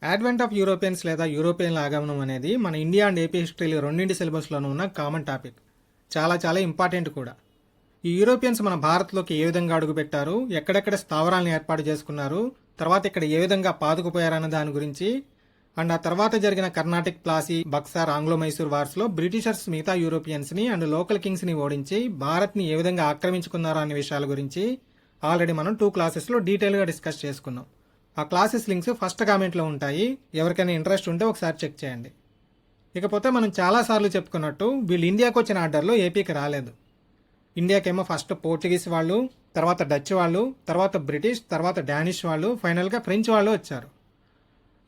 Advent of Europeans లేదా European ఆగమనం అనేది మన ఇండియా అండ్ ఏపీ హిస్టరీలో రెండింటి సిలబస్లోనూ ఉన్న కామన్ టాపిక్. చాలా ఇంపార్టెంట్ కూడా. ఈ యూరోపియన్స్ మన భారత్లోకి ఏ విధంగా అడుగుపెట్టారు, ఎక్కడెక్కడ స్థావరాలను ఏర్పాటు చేసుకున్నారు, తర్వాత ఇక్కడ ఏ విధంగా పాతుకుపోయారన్న దాని గురించి, అండ్ ఆ తర్వాత జరిగిన కర్ణాటిక్, ప్లాసీ, బక్సార్, ఆంగ్లో మైసూర్ వార్స్లో బ్రిటిషర్స్ మిగతా యూరోపియన్స్ని అండ్ లోకల్ కింగ్స్ని ఓడించి భారత్ని ఏ విధంగా ఆక్రమించుకున్నారో అనే విషయాల గురించి ఆల్రెడీ మనం 2 క్లాసెస్లో డీటెయిల్గా డిస్కస్ చేసుకున్నాం. ఆ క్లాసెస్ లింక్స్ ఫస్ట్ కామెంట్లో ఉంటాయి. ఎవరికైనా ఇంట్రెస్ట్ ఉంటే ఒకసారి చెక్ చేయండి. ఇకపోతే మనం చాలాసార్లు చెప్పుకున్నట్టు వీళ్ళు ఇండియాకి వచ్చిన ఆర్డర్లో ఏపీకి రాలేదు. ఇండియాకేమో ఫస్ట్ పోర్చుగీస్ వాళ్ళు, తర్వాత డచ్ వాళ్ళు, తర్వాత బ్రిటిష్, తర్వాత డానిష్ వాళ్ళు, ఫైనల్గా ఫ్రెంచ్ వాళ్ళు వచ్చారు.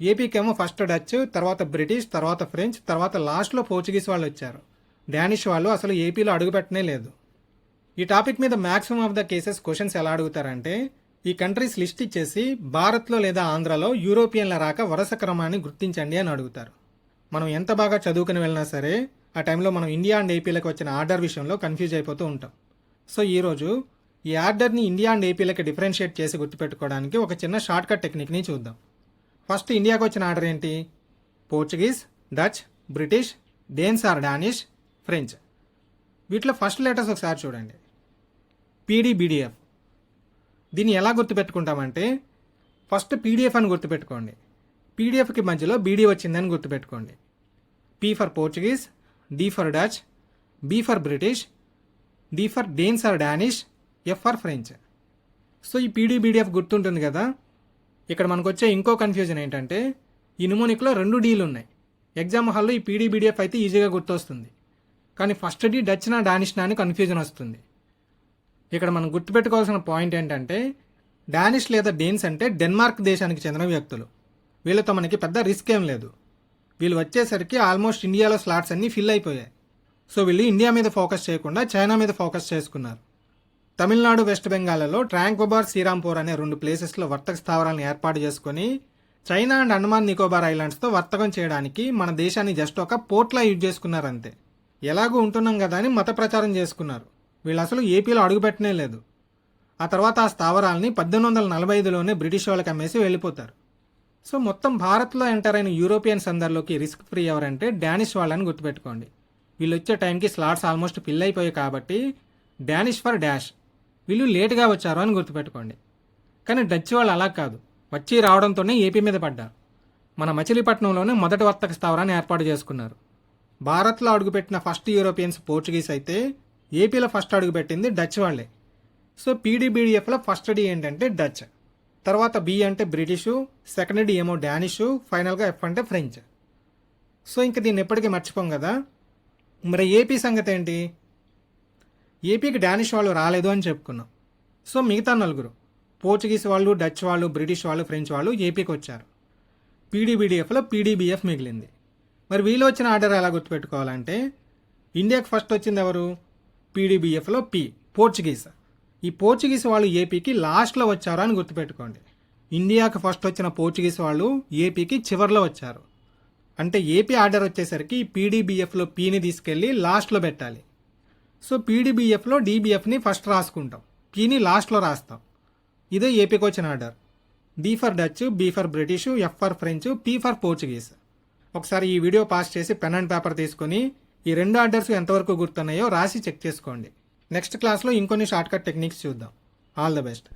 ఏపీకేమో ఫస్ట్ డచ్, తర్వాత బ్రిటిష్, తర్వాత ఫ్రెంచ్, తర్వాత లాస్ట్లో పోర్చుగీస్ వాళ్ళు వచ్చారు. డానిష్ వాళ్ళు అసలు ఏపీలో అడుగుపెట్టనే లేదు. ఈ టాపిక్ మీద maximum of the cases questions ఎలా అడుగుతారంటే, ఈ కంట్రీస్ లిస్ట్ ఇచ్చేసి భారత్లో లేదా ఆంధ్రాలో యూరోపియన్ల రాక వరుస క్రమాన్ని గుర్తించండి అని అడుగుతారు. మనం ఎంత బాగా చదువుకుని వెళ్ళినా సరే ఆ టైంలో మనం ఇండియా అండ్ ఏపీలకు వచ్చిన ఆర్డర్ విషయంలో కన్ఫ్యూజ్ అయిపోతూ ఉంటాం. సో ఈరోజు ఈ ఆర్డర్ని ఇండియా అండ్ ఏపీలకి డిఫరెన్షియేట్ చేసి గుర్తుపెట్టుకోవడానికి ఒక చిన్న షార్ట్కట్ టెక్నిక్ని చూద్దాం. ఫస్ట్ ఇండియాకి వచ్చిన ఆర్డర్ ఏంటి? Portuguese, Dutch, British, Danes or Danish, French. వీటిలో ఫస్ట్ లెటర్స్ ఒకసారి చూడండి. పీడీబీడీఎఫ్. దీన్ని ఎలా గుర్తుపెట్టుకుంటామంటే ఫస్ట్ పీడిఎఫ్ అని గుర్తుపెట్టుకోండి. పీడిఎఫ్కి మధ్యలో బీడీ వచ్చిందని గుర్తుపెట్టుకోండి. P for Portuguese, D for Dutch, B for British, D for Danes or Danish, F for French. So ఈ పీడీబీడీఎఫ్ గుర్తుంటుంది కదా. ఇక్కడ మనకు వచ్చే ఇంకో కన్ఫ్యూజన్ ఏంటంటే ఈ నిమోనిక్లో 2 డీలు ఉన్నాయి. ఎగ్జామ్ హాల్లో ఈ పీడీబీడీఎఫ్ అయితే ఈజీగా గుర్తొస్తుంది, కానీ ఫస్ట్ డి డచ్ నా డానిష్ నా అని కన్ఫ్యూజన్ వస్తుంది. ఇక్కడ మనం గుర్తుపెట్టుకోవాల్సిన పాయింట్ ఏంటంటే డానిష్ లేదా డేన్స్ అంటే డెన్మార్క్ దేశానికి చెందిన వ్యక్తులు. వీళ్ళతో మనకి పెద్ద రిస్క్ ఏం లేదు. వీళ్ళు వచ్చేసరికి ఆల్మోస్ట్ ఇండియాలో స్లాట్స్ అన్నీ ఫిల్ అయిపోయాయి. సో వీళ్ళు ఇండియా మీద ఫోకస్ చేయకుండా చైనా మీద ఫోకస్ చేసుకున్నారు. తమిళనాడు, వెస్ట్ బెంగాల్లో ట్రాంక్వబార్, శ్రీరాంపూర్ అనే 2 ప్లేసెస్లో వర్తక స్థావరాలను ఏర్పాటు చేసుకుని చైనా అండ్ అండమాన్ నికోబార్ ఐలాండ్స్తో వర్తకం చేయడానికి మన దేశాన్ని జస్ట్ ఒక పోర్ట్లా యూజ్ చేసుకున్నారు అంతే. ఎలాగూ ఉంటున్నాం కదా అని మత ప్రచారం చేసుకున్నారు. వీళ్ళు అసలు ఏపీలో అడుగుపెట్టనే లేదు. ఆ తర్వాత ఆ స్థావరాలని 1845లోనే బ్రిటిష్ వాళ్ళకి అమ్మేసి వెళ్ళిపోతారు. సో మొత్తం భారత్లో ఎంటర్ అయిన యూరోపియన్స్ అందరిలోకి రిస్క్ ఫ్రీ ఎవరంటే డానిష్ వాళ్ళని గుర్తుపెట్టుకోండి. వీళ్ళు వచ్చే టైంకి స్లాట్స్ ఆల్మోస్ట్ ఫిల్ అయిపోయాయి కాబట్టి డానిష్ ఫర్ డాష్. వీళ్ళు లేటుగా వచ్చారు అని గుర్తుపెట్టుకోండి. కానీ డచ్ వాళ్ళు అలా కాదు, వచ్చి రావడంతోనే ఏపీ మీద పడ్డారు. మన మచిలీపట్నంలోనే మొదటి వర్తక స్థావరాన్ని ఏర్పాటు చేసుకున్నారు. భారత్లో అడుగుపెట్టిన ఫస్ట్ యూరోపియన్స్ పోర్చుగీస్ అయితే ఏపీలో ఫస్ట్ అడుగుపెట్టింది డచ్ వాళ్ళే. సో పీడీబీడీఎఫ్లో ఫస్ట్ డి ఏంటంటే డచ్, తర్వాత బి అంటే బ్రిటిషు, సెకండ్ డి ఏమో డానిషు, ఫైనల్గా ఎఫ్ అంటే ఫ్రెంచ్. సో ఇంక దీన్ని ఎప్పటికీ మర్చిపోం కదా. మరి ఏపీ సంగతి ఏంటి? ఏపీకి డానిష్ వాళ్ళు రాలేదు అని చెప్పుకున్నాం. సో మిగతా 4 పోర్చుగీస్ వాళ్ళు, డచ్ వాళ్ళు, బ్రిటిష్ వాళ్ళు, ఫ్రెంచ్ వాళ్ళు ఏపీకి వచ్చారు. పీడీబీడీఎఫ్లో పీడీబీఎఫ్ మిగిలింది. మరి వీళ్ళు వచ్చిన ఆర్డర్ ఎలా గుర్తుపెట్టుకోవాలంటే ఇండియాకి ఫస్ట్ వచ్చింది ఎవరు? పీడీబీఎఫ్లో పి, పోర్చుగీస్. ఈ పోర్చుగీస్ వాళ్ళు ఏపీకి లాస్ట్లో వచ్చారు అని గుర్తుపెట్టుకోండి. ఇండియాకి ఫస్ట్ వచ్చిన పోర్చుగీస్ వాళ్ళు ఏపీకి చివరిలో వచ్చారు. అంటే ఏపీ ఆర్డర్ వచ్చేసరికి పీడీబీఎఫ్లో పీని తీసుకెళ్ళి లాస్ట్లో పెట్టాలి. సో పీడీబీఎఫ్లో డీబీఎఫ్ని ఫస్ట్ రాసుకుంటాం, పీని లాస్ట్లో రాస్తాం. ఇదే ఏపీకి వచ్చిన order. D for Dutch, B for British, F for French, P for Portuguese. ఒకసారి ఈ వీడియో పాస్ చేసి పెన్ అండ్ పేపర్ తీసుకొని ఈ 2 ఆర్డర్స్ ఎంతవరకు గుర్తున్నాయో రాసి చెక్ చేసుకోండి. నెక్స్ట్ క్లాస్లో ఇంకొన్ని షార్ట్కట్ టెక్నిక్స్ చూద్దాం. All the best.